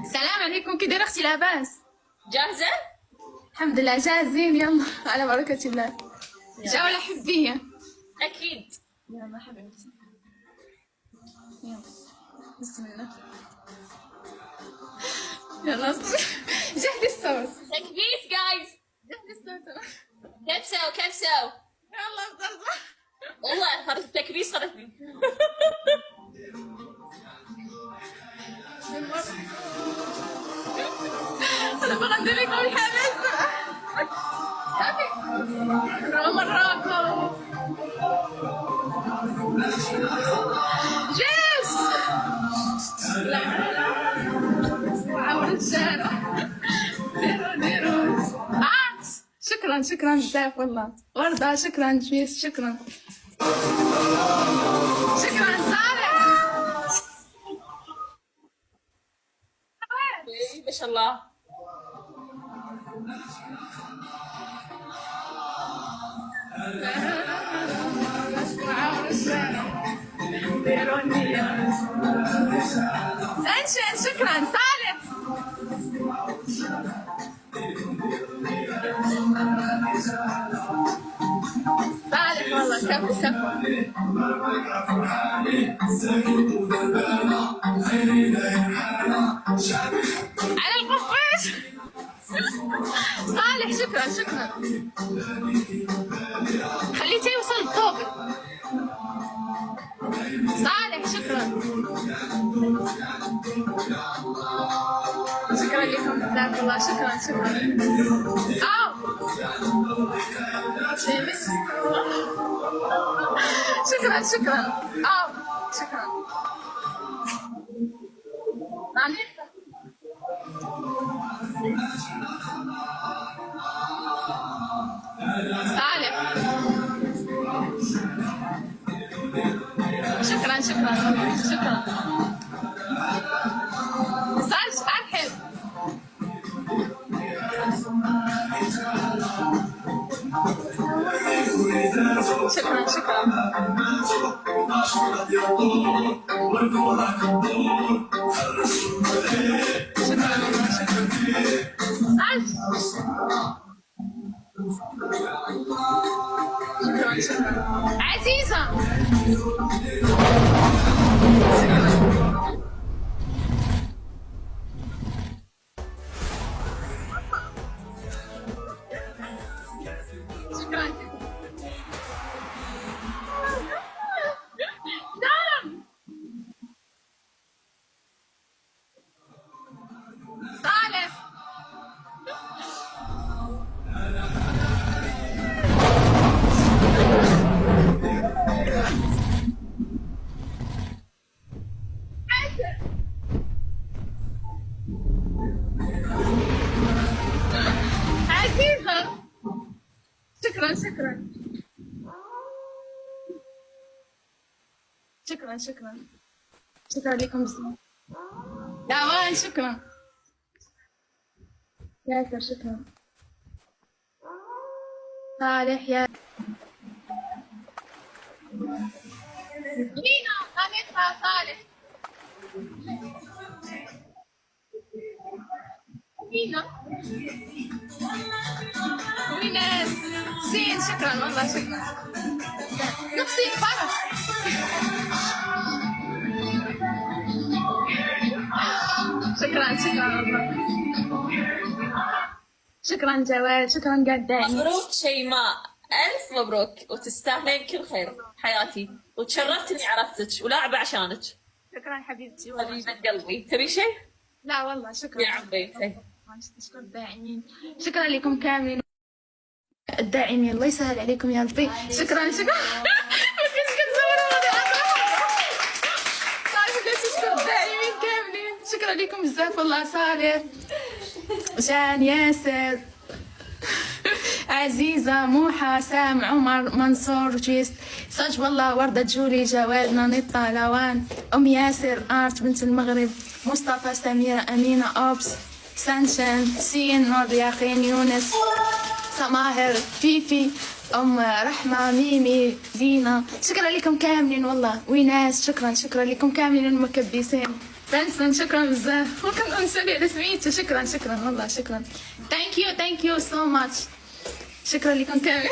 السلام عليكم، كي دايره اختي؟ لاباس؟ جاهزة؟ الحمد لله جاهزين. يلا على بركة الله. جولة حبية. أكيد. يلا حبيبتي، يلا بسم الله. يلا جهدي الصوت. تكبيس جايز. جهدي الصوت. كيف سو؟ يلا صح. والله خرجت التكبيس خرجتني. أنا بغني لكم الحماس. مرة جيس وعور الشارع. ديروا شكرا بزاف والله. وردة شكرا. جيس شكرا صالح. ما شاء الله. سنشن شكرا صالح. صالح والله كفو. على القفاش. صالح شكرا. خليته يوصل الطوبة. صالح شكرا لكم بزاف والله. شكرا. شكرا. صالح شكرا. صالح حلو. شكرا. عزيزة شكرا. صالح عزيزة شكرا لكم بزاف. دعوان شكرا. ياسر شكرا. صالح يا لينا غنيتها. صالح لينا وناس زين. شكرا والله. نقصي فرح. شكرا والله. شكرا جواد. شكرا قدامي. مبروك شيماء، ألف مبروك وتستاهلين كل خير حياتي، وتشرفت إني عرفتك ولاعبة عشانك. شكرا حبيبتي حبيبة قلبي. تبي شيء؟ لا والله شكرا يا عمي. اشكر الداعمين. شكرا لكم كاملين الداعمين. الله يسهل عليكم يا ربي. شكرا. ما كنتش كنصور صالح. تشكر الداعمين كاملين. شكرا لكم بزاف والله. صالح جان ياسر عزيزة موحى سام عمر منصور جيست صج والله. وردة جولي جواد نانيطة لوان أم ياسر آرت بنت المغرب مصطفى سميرة أمينة أوبس سانشان سين نور ياخين يونس سماهر فيفي ام رحمه، ميمي، دينا، شكرا لكم كاملين والله، ويناس شكرا لكم كاملين المكبسين. بنسن شكرا بزاف، ممكن نسالي على سميتو. شكرا والله شكرا. ثانك يو سو ماتش. شكرا لكم كاملين.